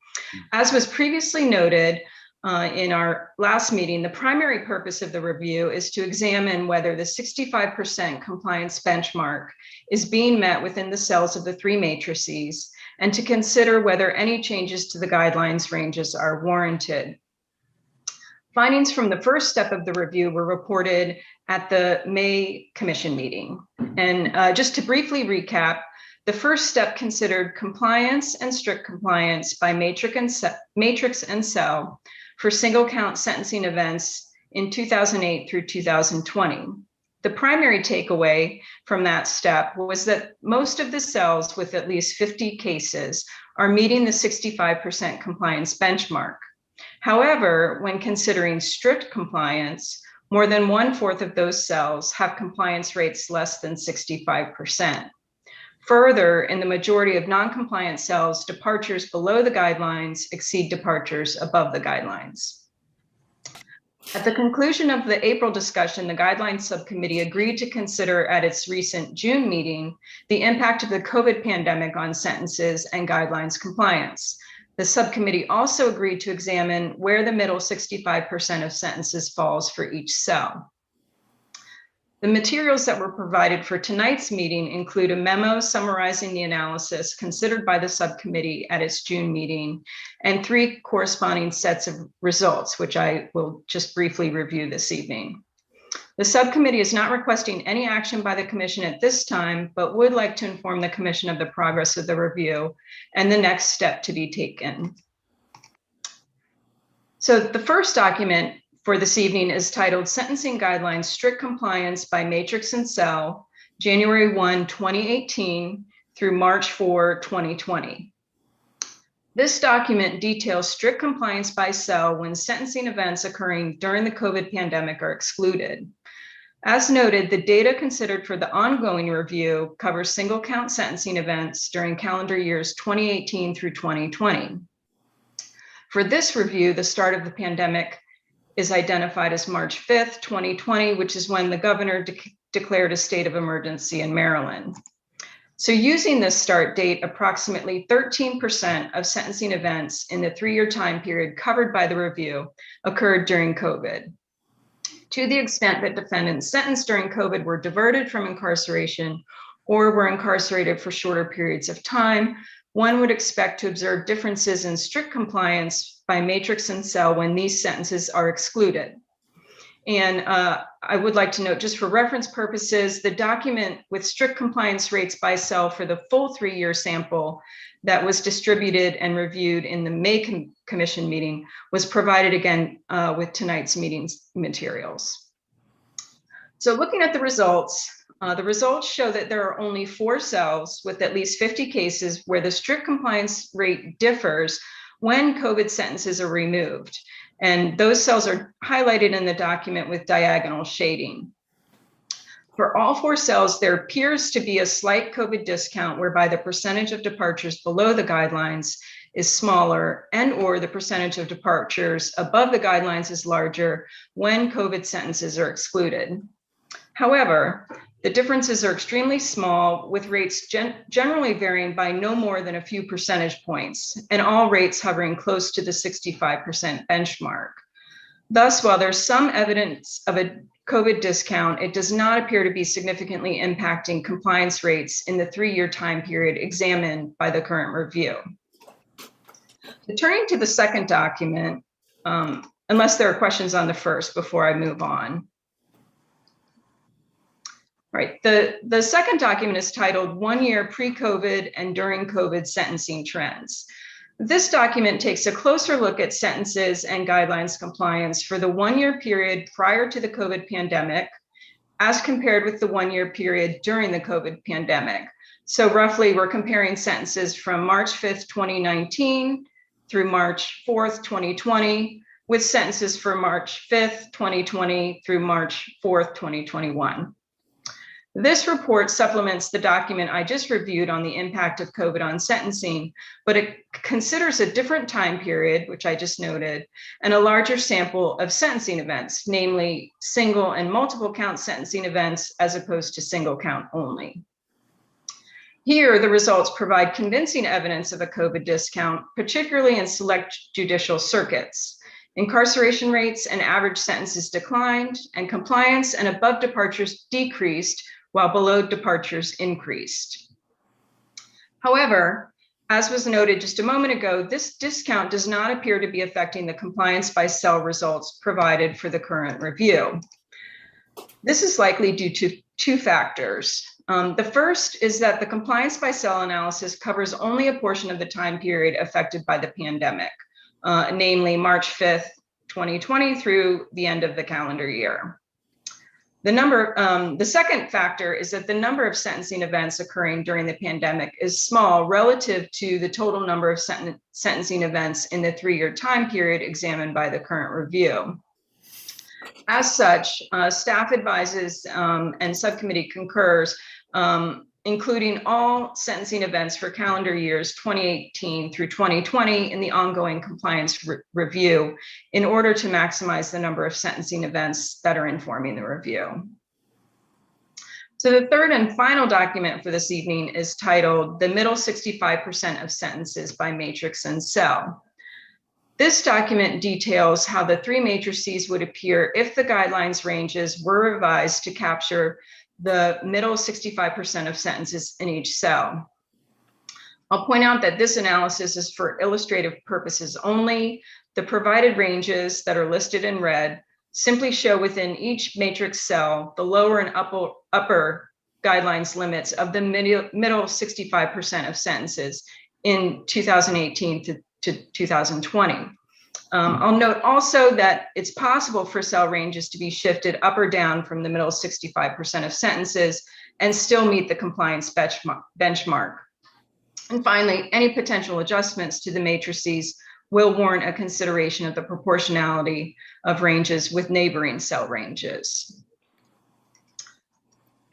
As was previously noted in our last meeting, the primary purpose of the review is to examine whether the 65% compliance benchmark is being met within the cells of the 3 matrices, and to consider whether any changes to the guidelines ranges are warranted. Findings from the first step of the review were reported at the May Commission meeting. And just to briefly recap, the first step considered compliance and strict compliance by matrix and cell for single count sentencing events in 2008 through 2020. The primary takeaway from that step was that most of the cells with at least 50 cases are meeting the 65% compliance benchmark. However, when considering strict compliance, more than 1/4 of those cells have compliance rates less than 65%. Further, in the majority of non-compliant cells, departures below the guidelines exceed departures above the guidelines. At the conclusion of the April discussion, the Guidelines Subcommittee agreed to consider at its recent June meeting the impact of the COVID pandemic on sentences and guidelines compliance. The subcommittee also agreed to examine where the middle 65% of sentences falls for each cell. The materials that were provided for tonight's meeting include a memo summarizing the analysis considered by the subcommittee at its June meeting and 3 corresponding sets of results, which I will just briefly review this evening. The subcommittee is not requesting any action by the commission at this time, but would like to inform the commission of the progress of the review and the next step to be taken. So the first document for this evening is titled Sentencing Guidelines Strict Compliance by Matrix and Cell, January 1, 2018 through March 4, 2020. This document details strict compliance by cell when sentencing events occurring during the COVID pandemic are excluded. As noted, the data considered for the ongoing review covers single count sentencing events during calendar years 2018 through 2020. For this review, the start of the pandemic is identified as March 5th, 2020, which is when the governor declared a state of emergency in Maryland. So using this start date, approximately 13% of sentencing events in the 3-year time period covered by the review occurred during COVID. To the extent that defendants sentenced during COVID were diverted from incarceration or were incarcerated for shorter periods of time, one would expect to observe differences in strict compliance by matrix and cell when these sentences are excluded. And I would like to note, just for reference purposes, the document with strict compliance rates by cell for the full 3-year sample that was distributed and reviewed in the May Commission meeting was provided again with tonight's meeting's materials. So looking at the results show that there are only 4 cells with at least 50 cases where the strict compliance rate differs when COVID sentences are removed. And those cells are highlighted in the document with diagonal shading. For all 4 cells, there appears to be a slight COVID discount whereby the percentage of departures below the guidelines is smaller and or the percentage of departures above the guidelines is larger when COVID sentences are excluded. However, the differences are extremely small, with rates generally varying by no more than a few percentage points, and all rates hovering close to the 65% benchmark. Thus, while there's some evidence of a COVID discount, it does not appear to be significantly impacting compliance rates in the 3-year time period examined by the current review. Turning to the second document, unless there are questions on the first before I move on. Right, the second document is titled 1 Year Pre-COVID and During COVID Sentencing Trends. This document takes a closer look at sentences and guidelines compliance for the 1-year period prior to the COVID pandemic, as compared with the 1-year period during the COVID pandemic. So roughly, we're comparing sentences from March 5th, 2019 through March 4th, 2020, with sentences for March 5th, 2020 through March 4th, 2021. This report supplements the document I just reviewed on the impact of COVID on sentencing, but it considers a different time period, which I just noted, and a larger sample of sentencing events, namely single and multiple count sentencing events, as opposed to single count only. Here, the results provide convincing evidence of a COVID discount, particularly in select judicial circuits. Incarceration rates and average sentences declined, and compliance and above departures decreased, while below departures increased. However, as was noted just a moment ago, this discount does not appear to be affecting the compliance by cell results provided for the current review. This is likely due to 2 factors. The first is that the compliance by cell analysis covers only a portion of the time period affected by the pandemic, namely March 5th, 2020 through the end of the calendar year. The second factor is that the number of sentencing events occurring during the pandemic is small relative to the total number of sentencing events in the 3-year time period examined by the current review. As such, staff advises and subcommittee concurs, including all sentencing events for calendar years 2018 through 2020 in the ongoing compliance review, in order to maximize the number of sentencing events that are informing the review. So the third and final document for this evening is titled The Middle 65% of Sentences by Matrix and Cell. This document details how the 3 matrices would appear if the guidelines ranges were revised to capture the middle 65% of sentences in each cell. I'll point out that this analysis is for illustrative purposes only. The provided ranges that are listed in red simply show within each matrix cell the lower and upper guidelines limits of the middle 65% of sentences in 2018 to 2020. I'll note also that it's possible for cell ranges to be shifted up or down from the middle 65% of sentences and still meet the compliance benchmark. And finally, any potential adjustments to the matrices will warrant a consideration of the proportionality of ranges with neighboring cell ranges.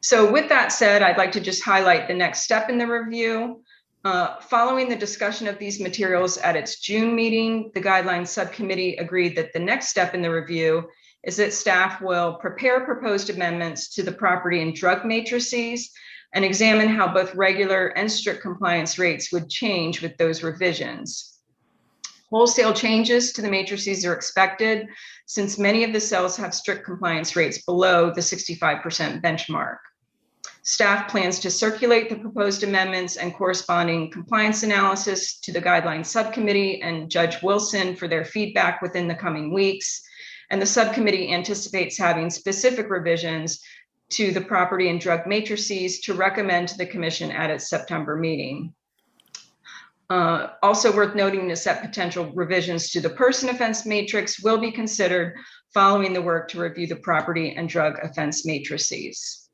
So with that said, I'd like to just highlight the next step in the review. Following the discussion of these materials at its June meeting, the guidelines subcommittee agreed that the next step in the review is that staff will prepare proposed amendments to the property and drug matrices and examine how both regular and strict compliance rates would change with those revisions. Wholesale changes to the matrices are expected since many of the cells have strict compliance rates below the 65% benchmark. Staff plans to circulate the proposed amendments and corresponding compliance analysis to the guidelines subcommittee and Judge Wilson for their feedback within the coming weeks. And the subcommittee anticipates having specific revisions to the property and drug matrices to recommend to the commission at its September meeting. Also worth noting is that potential revisions to the person offense matrix will be considered following the work to review the property and drug offense matrices.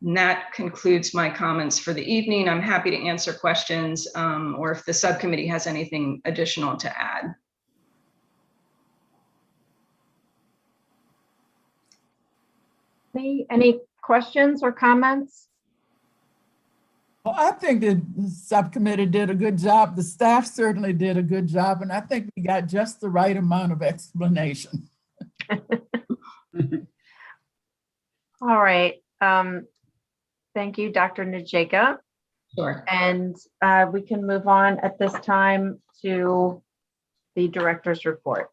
And that concludes my comments for the evening. I'm happy to answer questions or if the subcommittee has anything additional to add. Any questions or comments? Well, I think the subcommittee did a good job. The staff certainly did a good job, and I think we got just the right amount of explanation. All right. Thank you, Dr. Najeka. Sure. And we can move on at this time to the director's report.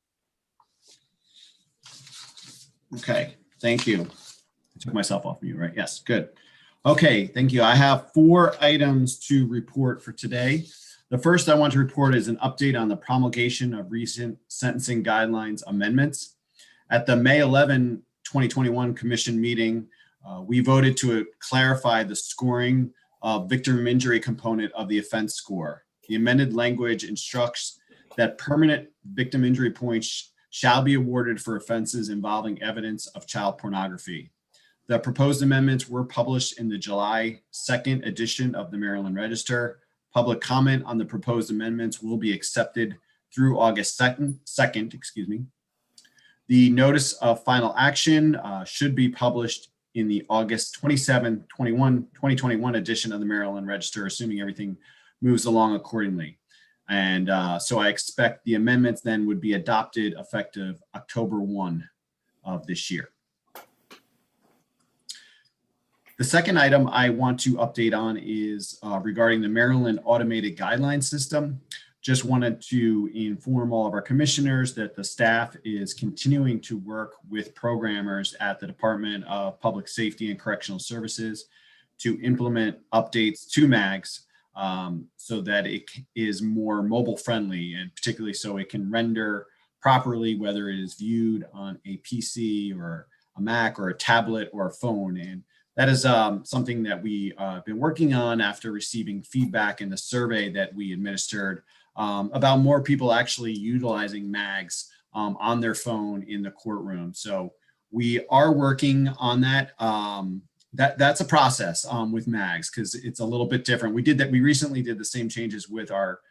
Okay, thank you. I took myself off mute, right? Yes, good. Okay, thank you. I have 4 items to report for today. The first I want to report is an update on the promulgation of recent sentencing guidelines amendments. At the May 11, 2021 commission meeting, we voted to clarify the scoring of victim injury component of the offense score. The amended language instructs that permanent victim injury points shall be awarded for offenses involving evidence of child pornography. The proposed amendments were published in the July 2nd edition of the Maryland Register. Public comment on the proposed amendments will be accepted through August 2nd, excuse me. The notice of final action should be published in the August 27, 2021 edition of the Maryland Register, assuming everything moves along accordingly. And so I expect the amendments then would be adopted effective October 1 of this year. The second item I want to update on is regarding the Maryland Automated Guideline System. Just wanted to inform all of our commissioners that the staff is continuing to work with programmers at the Department of Public Safety and Correctional Services to implement updates to MAGS so that it is more mobile friendly, and particularly so it can render properly, whether it is viewed on a PC or a Mac or a tablet or a phone. And that is something that we have been working on after receiving feedback in the survey that we administered about more people actually utilizing MAGs on their phone in the courtroom. So we are working on that. That's a process with MAGs because it's a little bit different. We recently did the same changes with our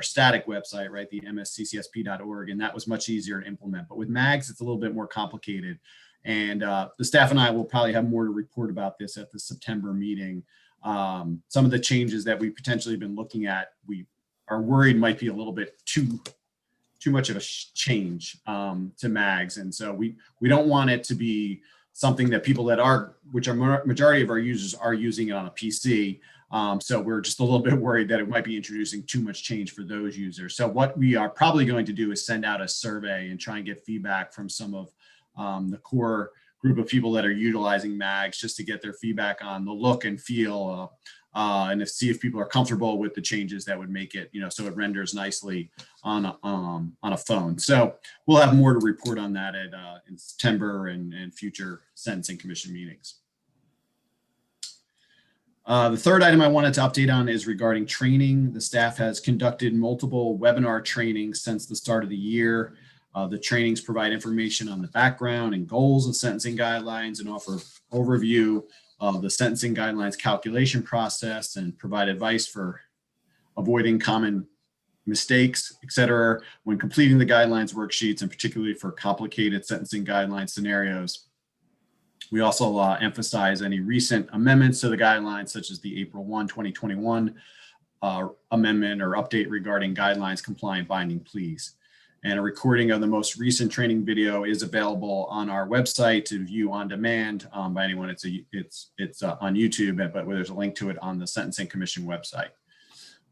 static website, right? The MSCCSP.org, and that was much easier to implement. But with MAGs, it's a little bit more complicated. And the staff and I will probably have more to report about this at the September meeting. Some of the changes that we potentially been looking at, we are worried might be a little bit too much of a change to MAGs. And so we don't want it to be something that people that which are majority of our users are using it on a PC. So we're just a little bit worried that it might be introducing too much change for those users. So what we are probably going to do is send out a survey and try and get feedback from some of the core group of people that are utilizing MAGs just to get their feedback on the look and feel and see if people are comfortable with the changes that would make it, so it renders nicely on a phone. So we'll have more to report on that in September and future Sentencing Commission meetings. The third item I wanted to update on is regarding training. The staff has conducted multiple webinar trainings since the start of the year. The trainings provide information on the background and goals of sentencing guidelines and offer overview of the sentencing guidelines calculation process and provide advice for avoiding common mistakes, etc., when completing the guidelines worksheets, and particularly for complicated sentencing guideline scenarios. We also emphasize any recent amendments to the guidelines, such as the April 1, 2021 amendment or update regarding guidelines compliant binding pleas. And a recording of the most recent training video is available on our website to view on demand by anyone. It's on YouTube, but there's a link to it on the Sentencing Commission website.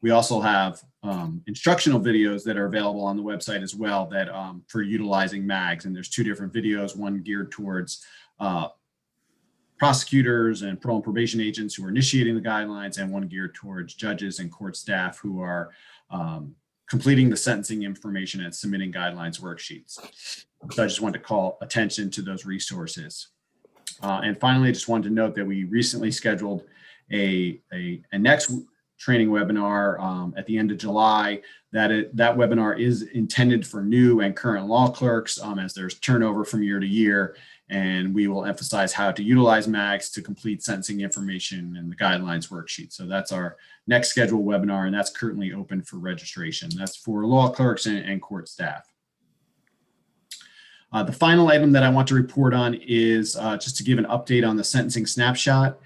We also have instructional videos that are available on the website as well that for utilizing MAGs. And there's two different videos, one geared towards prosecutors and parole and probation agents who are initiating the guidelines, and one geared towards judges and court staff who are completing the sentencing information and submitting guidelines worksheets. So I just wanted to call attention to those resources. And finally, I just wanted to note that we recently scheduled a next training webinar at the end of July. That webinar is intended for new and current law clerks as there's turnover from year to year. And we will emphasize how to utilize MAGs to complete sentencing information and the guidelines worksheet. So that's our next scheduled webinar, and that's currently open for registration. That's for law clerks and court staff. The final item that I want to report on is just to give an update on the sentencing snapshot.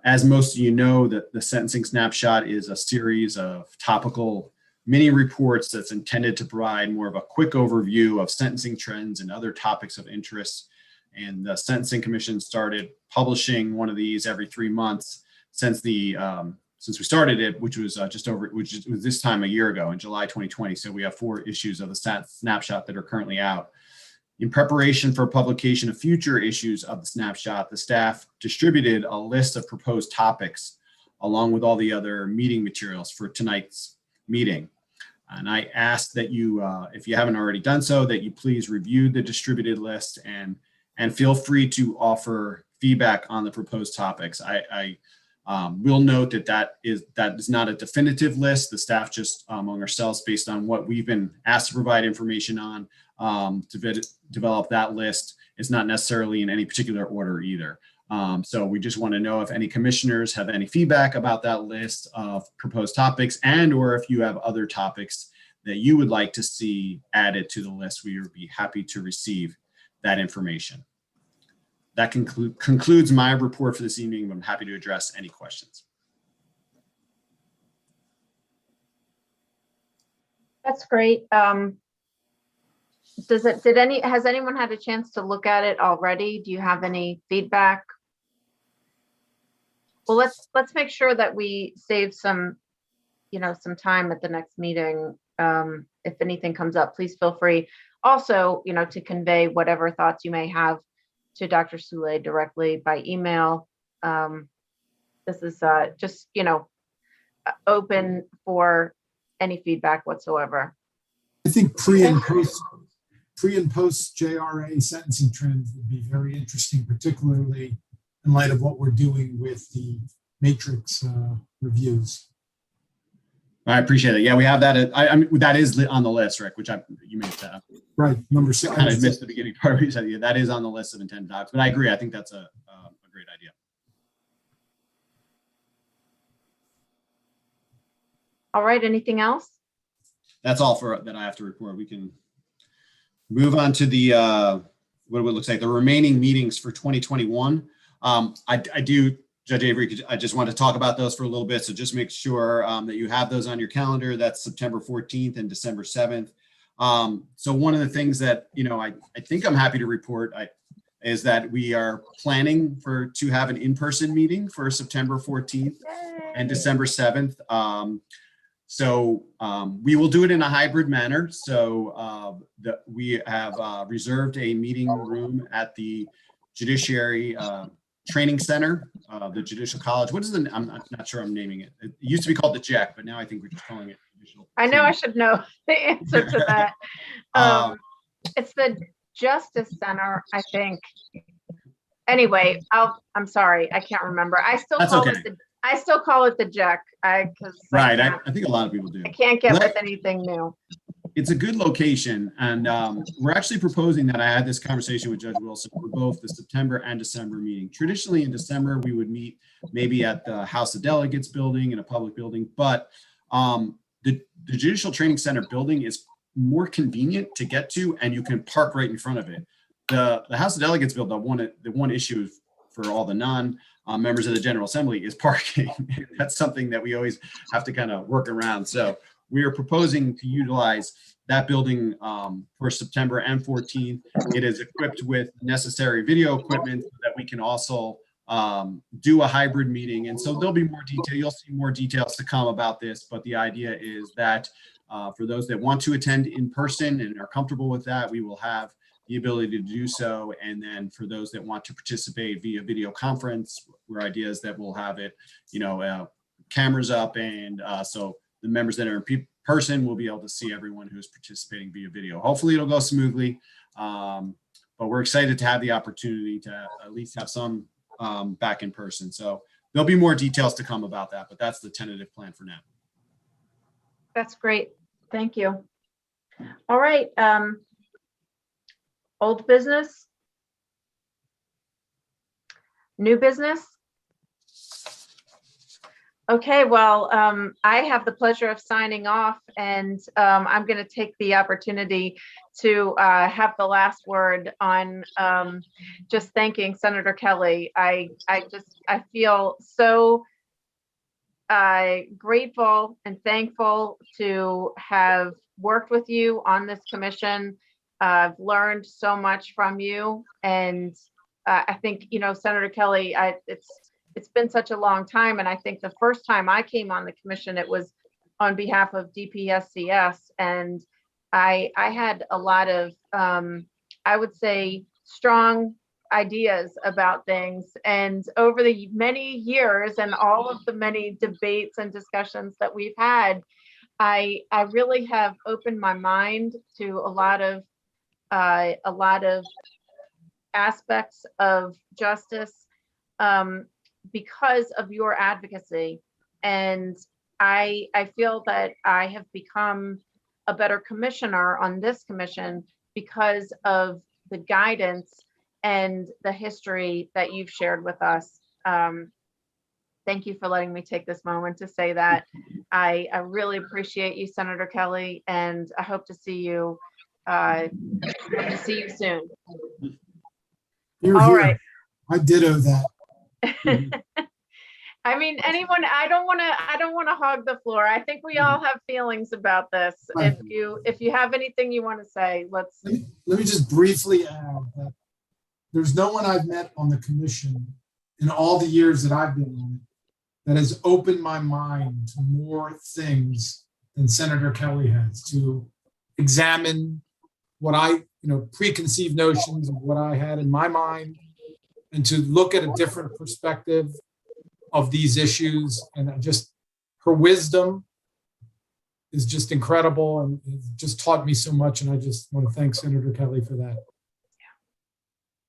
As most of you know, the sentencing snapshot is a series of topical mini reports that's intended to provide more of a quick overview of sentencing trends and other topics of interest. And the Sentencing Commission started publishing one of these every 3 months since we started it, which was which was this time a year ago in July 2020. So we have 4 issues of the snapshot that are currently out. In preparation for publication of future issues of the snapshot, the staff distributed a list of proposed topics along with all the other meeting materials for tonight's meeting. And I ask that you, if you haven't already done so, that you please review the distributed list and feel free to offer feedback on the proposed topics. I will note that is not a definitive list. The staff just among ourselves, based on what we've been asked to provide information on, to develop that list. Is not necessarily in any particular order either. So we just want to know if any commissioners have any feedback about that list of proposed topics, and or if you have other topics that you would like to see added to the list. We would be happy to receive that information. That concludes my report for this evening. I'm happy to address any questions. That's great. Has anyone had a chance to look at it already? Do you have any feedback? Well, let's make sure that we save some time at the next meeting. If anything comes up, please feel free also, to convey whatever thoughts you may have to Dr. Soule directly by email. This is just, open for any feedback whatsoever. I think pre and post JRA sentencing trends would be very interesting, particularly in light of what we're doing with the matrix reviews. I appreciate it. Yeah, we have that. I mean, that is on the list, Rick, which you missed that. Right, number 6. I missed the beginning part of what you said. Yeah, that is on the list of intended docs, but I agree. I think that's a great idea. All right, anything else? That's all that I have to report. We can move on to the what it looks like the remaining meetings for 2021. I do, Judge Avery, I just want to talk about those for a little bit. So just make sure that you have those on your calendar. That's September 14th and December 7th. So one of the things that, I think I'm happy to report is that we are planning to have an in-person meeting for September 14th and December 7th. So we will do it in a hybrid manner. So we have reserved a meeting room at the Judiciary Training Center, the Judicial College. What is the, I'm not sure I'm naming it. It used to be called the JEC, but now I think we're just calling it Judicial. I know I Training. should know the answer to that. It's the Justice Center, I think. Anyway, I'm sorry, I can't remember. I still That's call okay. it I still call it the JEC. Right, I think a lot of people do. I can't get Let- with anything new. It's a good location, and we're actually proposing that. I had this conversation with Judge Wilson for both the September and December meeting. Traditionally in December, we would meet maybe at the House of Delegates building in a public building, but the Judicial Training Center building is more convenient to get to, and you can park right in front of it. The House of Delegates building, the one issue for all the members of the General Assembly is parking. That's something that we always have to kind of work around. So we are proposing to utilize that building for September and 14th. It is equipped with necessary video equipment so that we can also do a hybrid meeting. And so there'll be more detail. You'll see more details to come about this. But the idea is that for those that want to attend in person and are comfortable with that, we will have the ability to do so. And then for those that want to participate via video conference, our idea is that we'll have it, cameras up, and so the members that are in person will be able to see everyone who's participating via video. Hopefully it'll go smoothly, but we're excited to have the opportunity to at least have some back in person. So there'll be more details to come about that, but that's the tentative plan for now. That's great. Thank you. All right. Old business? New business? Okay, well, I have the pleasure of signing off, and I'm going to take the opportunity to have the last word on just thanking Senator Kelly. I feel so grateful and thankful to have worked with you on this commission. I've learned so much from you, and I think, Senator Kelly, it's been such a long time, and I think the first time I came on the commission, it was on behalf of DPSCS, and I had a lot of, I would say, strong ideas about things. And over the many years and all of the many debates and discussions that we've had, I really have opened my mind to a lot of aspects of justice because of your advocacy. And I feel that I have become a better commissioner on this commission because of the guidance and the history that you've shared with us. Thank you for letting me take this moment to say that. I really appreciate you, Senator Kelly, and I hope to see you soon. Here, All here. right. I ditto that. I mean, I don't want to hog the floor. I think we all have feelings about this. Right. If you have anything you want to say, let's. Let me just briefly add that there's no one I've met on the commission in all the years that I've been on it that has opened my mind to more things than Senator Kelly has, to examine what I, preconceived notions of what I had in my mind, and to look at a different perspective of these issues. And her wisdom is just incredible, and it's just taught me so much. And I just want to thank Senator Kelly for that.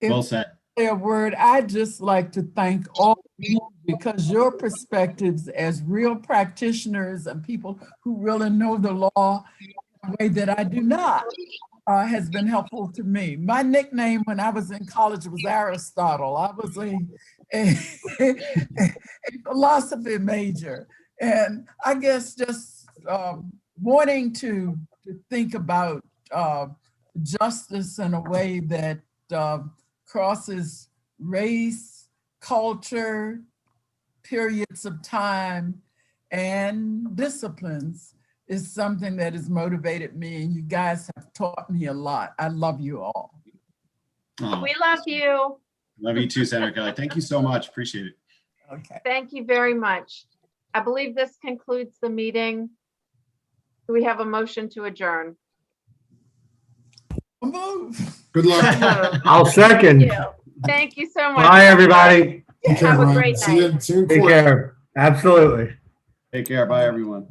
Well said. A word, I'd just like to thank all of you, because your perspectives as real practitioners and people who really know the law in a way that I do not has been helpful to me. My nickname when I was in college was Aristotle. I was a philosophy major. And I guess just wanting to think about justice in a way that crosses race, culture, periods of time, and disciplines is something that has motivated me, and you guys have taught me a lot. I love you all. Oh, We love you. love you too, Senator Kelly. Thank you so much. Appreciate it. Okay. Thank you very much. I believe this concludes the meeting. Do we have a motion to adjourn? Move. Good luck. So moved. I'll second. Thank you so much. Bye, everybody. Take care, Have a Brian. great See you night. see you in Take court. care. Absolutely. Take care. Bye, everyone.